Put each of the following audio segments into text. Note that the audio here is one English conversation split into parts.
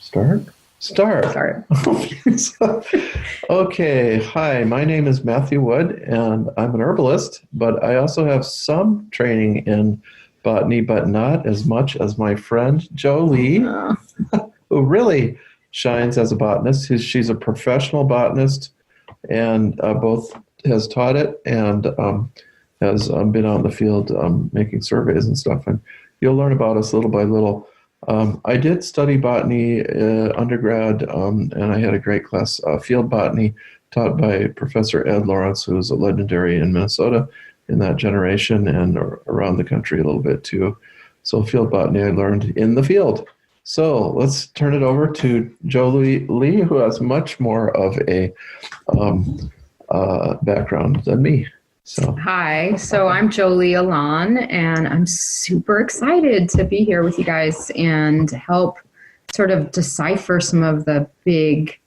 Start? Start. Start. Okay. Hi, my name is Matthew Wood, and I'm an herbalist, but I also have some training in botany, but not as much as my friend Jolie, who really shines as a botanist. She's a professional botanist and both has taught it and has been out in the field making surveys and stuff. And you'll learn about us little by little. I did study botany undergrad, and I had a great class, field botany, taught by Professor Ed Lawrence, who was a legendary in Minnesota in that generation and around the country a little bit too. So field botany I learned in the field. So let's turn it over to Jolie Lee, who has much more of a background than me. So. Hi, so I'm Jolie Elan, and I'm super excited to be here with you guys and help sort of decipher some of the big,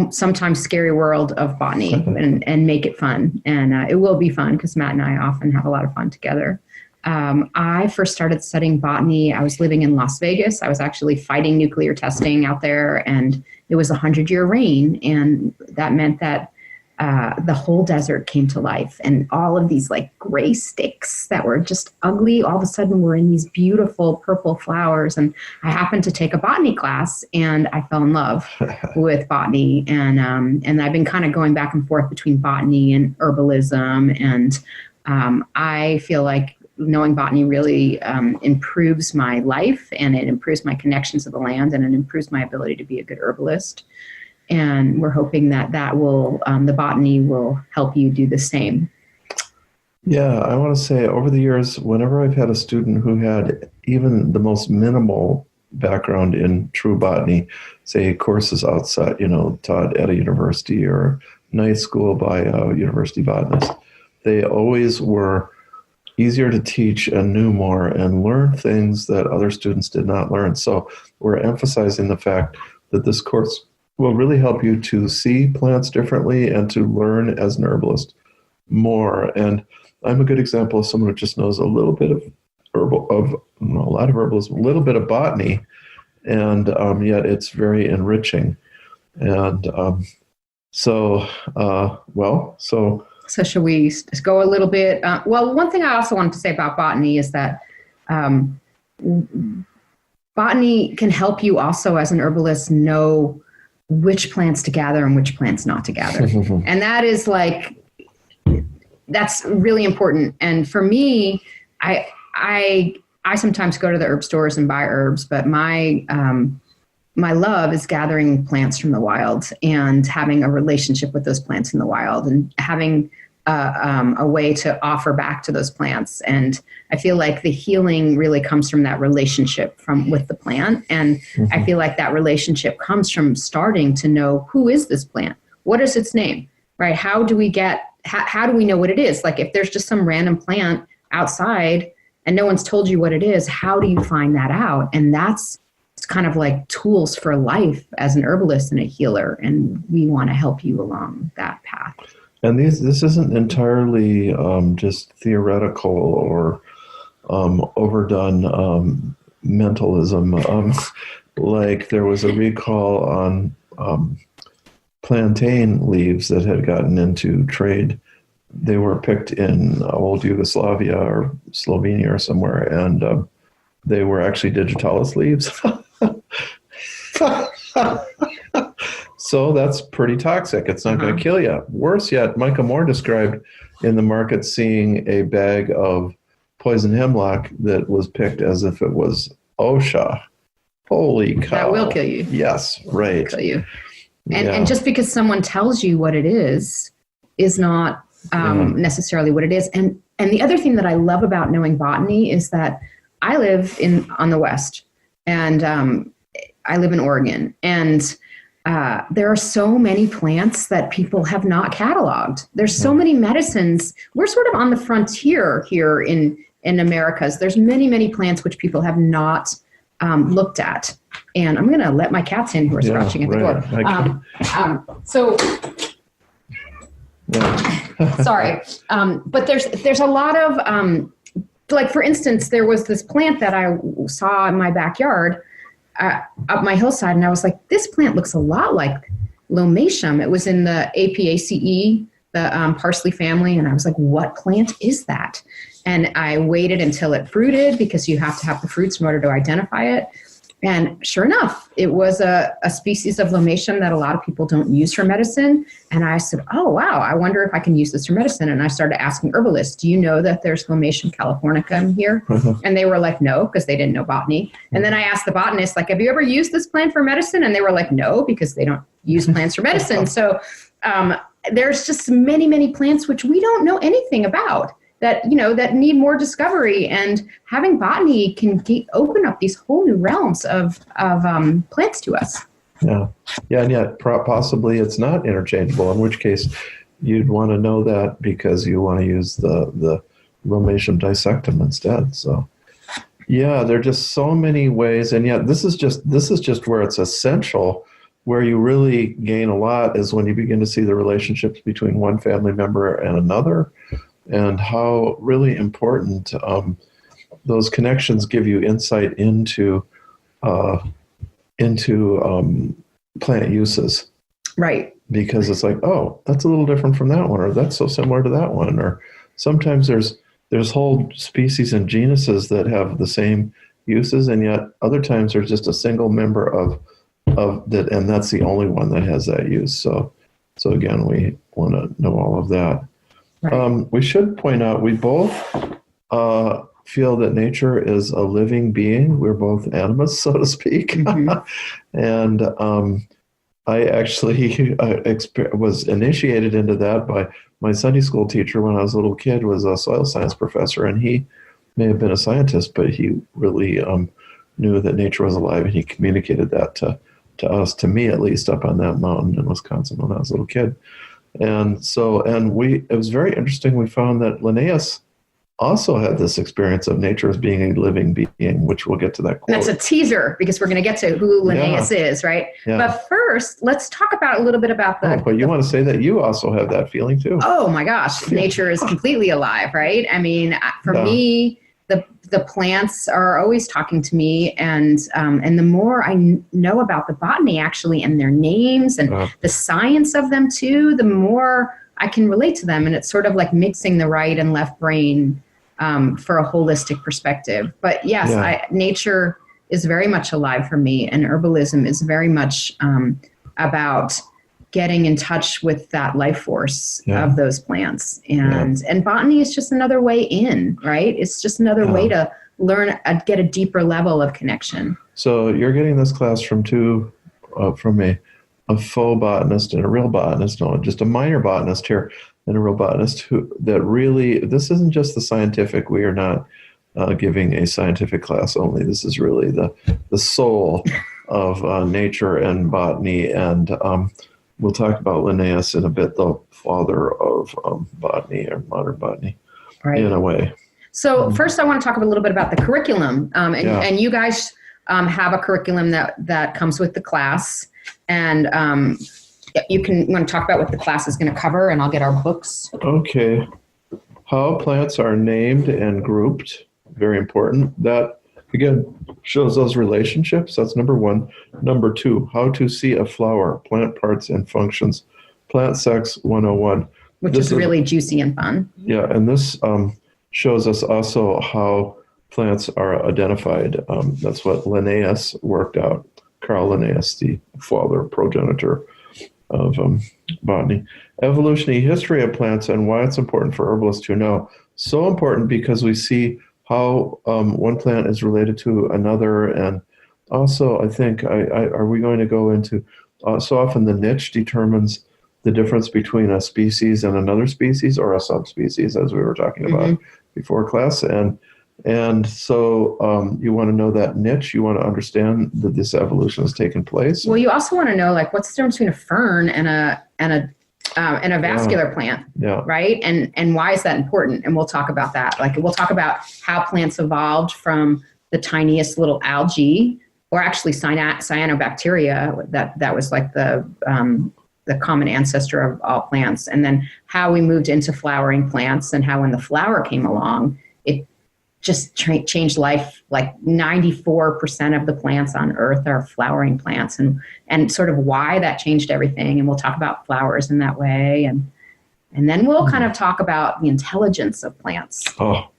sometimes scary world of botany and make it fun. And it will be fun because Matt and I often have a lot of fun together. I first started studying botany. I was living in Las Vegas. I was actually fighting nuclear testing out there, and it was 100-year reign, and that meant that the whole desert came to life, and all of these like gray sticks that were just ugly all of a sudden were in these beautiful purple flowers. And I happened to take a botany class, and I fell in love with botany. And I've been kind of going back and forth between botany and herbalism. And I feel like knowing botany really improves my life, and it improves my connections to the land, and it improves my ability to be a good herbalist. And we're hoping that will, the botany will help you do the same. Yeah, I want to say over the years, whenever I've had a student who had even the most minimal background in true botany, say courses outside, taught at a university or night school by a university botanist, they always were easier to teach and knew more and learned things that other students did not learn. So we're emphasizing the fact that this course will really help you to see plants differently and to learn as an herbalist more. And I'm a good example of someone who just knows a little bit of a lot of herbalism, a little bit of botany, and yet it's very enriching. And so should we go a little bit? Well, one thing I also wanted to say about botany is that botany can help you also as an herbalist know which plants to gather and which plants not to gather. And that is that's really important. And for me, I sometimes go to the herb stores and buy herbs, but my love is gathering plants from the wild and having a relationship with those plants in the wild and having a way to offer back to those plants. And I feel like the healing really comes from that relationship with the plant. And I feel like that relationship comes from starting to know, who is this plant? What is its name, right? How do we know what it is? Like if there's just some random plant outside and no one's told you what it is, how do you find that out? And it's kind of like tools for life as an herbalist and a healer. And we want to help you along that path. And this isn't entirely just theoretical or overdone mentalism. Like there was a recall on plantain leaves that had gotten into trade. They were picked in old Yugoslavia or Slovenia or somewhere, and they were actually digitalis leaves. So that's pretty toxic. It's not going to kill you. Worse yet, Micah Moore described in the market seeing a bag of poison hemlock that was picked as if it was OSHA. Holy cow. That will kill you. Yes, right. Kill you. And just because someone tells you what it is not necessarily what it is. And the other thing that I love about knowing botany is that I live on the West, and I live in Oregon, and there are so many plants that people have not cataloged. There's so many medicines. We're sort of on the frontier here in Americas. There's many, many plants which people have not looked at. And I'm going to let my cats in who are scratching at the door. Sorry. But there's a lot of, like, for instance, there was this plant that I saw in my backyard up my hillside, and I was like, this plant looks a lot like Lomatium. It was in the Apiaceae, the parsley family. And I was like, what plant is that? And I waited until it fruited, because you have to have the fruits in order to identify it. And sure enough, it was a species of Lomatium that a lot of people don't use for medicine. And I said, oh, wow, I wonder if I can use this for medicine. And I started asking herbalists, do you know that there's Lomatium californica in here? And they were like, no, because they didn't know botany. And then I asked the botanist, like, have you ever used this plant for medicine? And they were like, no, because they don't use plants for medicine. So there's just many, many plants which we don't know anything about, that, that need more discovery, and having botany can open up these whole new realms of plants to us. Yeah. And yet possibly it's not interchangeable, in which case you'd want to know that, because you want to use the Lomatium dissectum instead. So yeah, there are just so many ways. And yet this is just where it's essential. Where you really gain a lot is when you begin to see the relationships between one family member and another, and how really important those connections give you insight into plant uses. Right. Because it's like, oh, that's a little different from that one, or that's so similar to that one. Or sometimes there's whole species and genuses that have the same uses, and yet other times there's just a single member of that, and that's the only one that has that use. So again, we want to know all of that. Right. We should point out we both feel that nature is a living being. We're both animists, so to speak. Mm-hmm. And I actually was initiated into that by my Sunday school teacher when I was a little kid, was a soil science professor, and he may have been a scientist, but he really knew that nature was alive, and he communicated that to us, to me at least, up on that mountain in Wisconsin when I was a little kid. And it was very interesting. We found that Linnaeus also had this experience of nature as being a living being, which we'll get to that quote. That's a teaser, because we're going to get to who Linnaeus is, right? Yeah. But first, let's talk about a little bit about but you want to say that you also have that feeling too. Oh my gosh, nature is completely alive, right? I mean, for me, the plants are always talking to me, and the more I know about the botany actually, and their names and the science of them too, the more I can relate to them. And it's sort of like mixing the right and left brain for a holistic perspective. But yes, nature is very much alive for me, and herbalism is very much about getting in touch with that life force of those plants. And botany is just another way in, right? It's just another way to learn, get a deeper level of connection. So you're getting this class from a faux botanist and a real botanist, no, just a minor botanist here and a real botanist, this isn't just the scientific. We are not giving a scientific class only. This is really the soul of nature and botany. And we'll talk about Linnaeus in a bit, the father of botany, or modern botany, in a way. So first I want to talk a little bit about the curriculum. And you guys have a curriculum that comes with the class. And you want to talk about what the class is going to cover, and I'll get our books. Okay. How plants are named and grouped. Very important. That, again, shows those relationships. That's number one. Number two, how to see a flower, plant parts and functions. Plant Sex 101. Which is really juicy and fun. Yeah, and this shows us also how plants are identified. That's what Linnaeus worked out. Carl Linnaeus, the father, progenitor of botany. Evolutionary history of plants and why it's important for herbalists to know. So important because we see how one plant is related to another. And also, I think, are we going to go into, so often the niche determines the difference between a species and another species, or a subspecies, as we were talking about before class. And so you want to know that niche. You want to understand that this evolution has taken place. Well, you also want to know, like, what's the difference between a fern and a vascular plant, right? And why is that important? And we'll talk about that. Like, we'll talk about how plants evolved from the tiniest little algae, or actually cyanobacteria, that was like the common ancestor of all plants, and then how we moved into flowering plants, and how when the flower came along, just changed life. Like 94% of the plants on Earth are flowering plants, and sort of why that changed everything. And we'll talk about flowers in that way. And then we'll kind of talk about the intelligence of plants. Oh,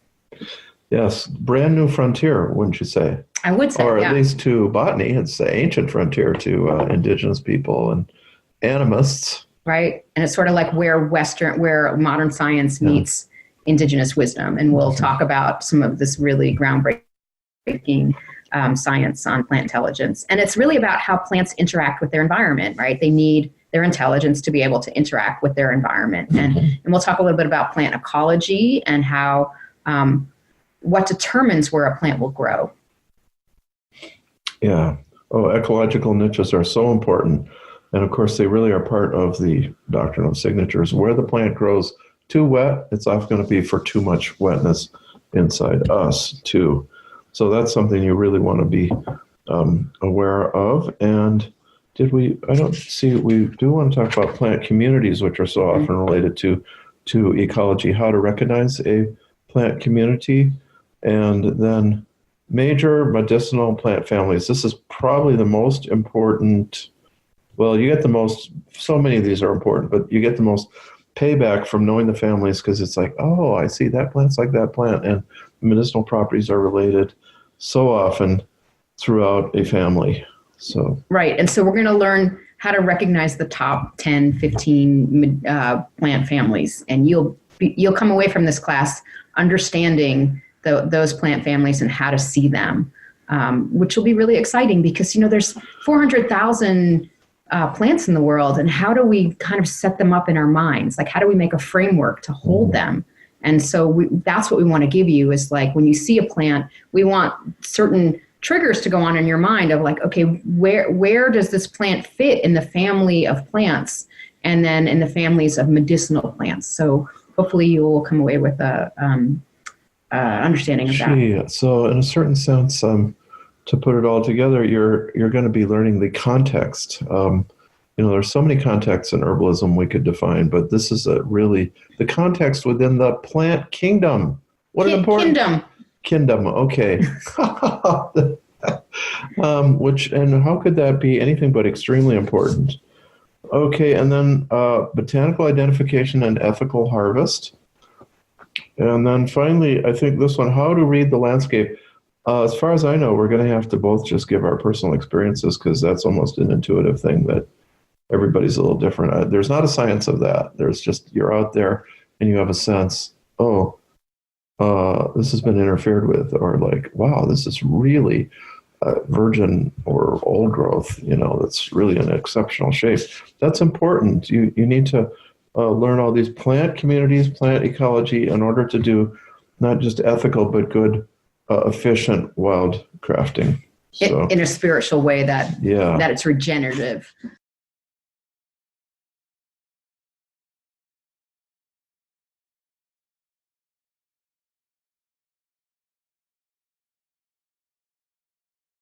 yes. Brand new frontier, wouldn't you say? I would say, or at least to botany, it's the ancient frontier to indigenous people and animists. Right. And it's sort of like where modern science meets indigenous wisdom. And we'll talk about some of this really groundbreaking science on plant intelligence. And it's really about how plants interact with their environment, right? They need their intelligence to be able to interact with their environment. And we'll talk a little bit about plant ecology and how, what determines where a plant will grow. Yeah. Oh, ecological niches are so important. And of course, they really are part of the doctrine of signatures. Where the plant grows too wet, it's often going to be for too much wetness inside us too. So that's something you really want to be aware of. And we do want to talk about plant communities, which are so often related to ecology, how to recognize a plant community, and then major medicinal plant families. This is probably the most important. Well, you get the most, so many of these are important, but you get the most payback from knowing the families, because it's like, oh, I see that plant's like that plant, and medicinal properties are related so often throughout a family. So right. And so we're going to learn how to recognize the top 10, 15 plant families. And you'll come away from this class understanding those plant families and how to see them, which will be really exciting because, there's 400,000 plants in the world, and how do we kind of set them up in our minds? Like, how do we make a framework to hold them? And so that's what we want to give you is like, when you see a plant, we want certain triggers to go on in your mind of like, okay, where does this plant fit in the family of plants, and then in the families of medicinal plants? So hopefully you will come away with a understanding of that. So in a certain sense, to put it all together, you're going to be learning the context. There's so many contexts in herbalism we could define, but this is really the context within the plant kingdom. What an important kingdom. Okay. And how could that be anything but extremely important? Okay, and then botanical identification and ethical harvest. And then finally, I think this one, how to read the landscape. As far as I know, we're going to have to both just give our personal experiences, because that's almost an intuitive thing that everybody's a little different. There's not a science of that. There's just, you're out there and you have a sense, this has been interfered with, or like, wow, this is really virgin or old growth, that's really in exceptional shape. That's important. You need to learn all these plant communities, plant ecology, in order to do not just ethical, but good, efficient wild crafting. In a spiritual way that it's regenerative.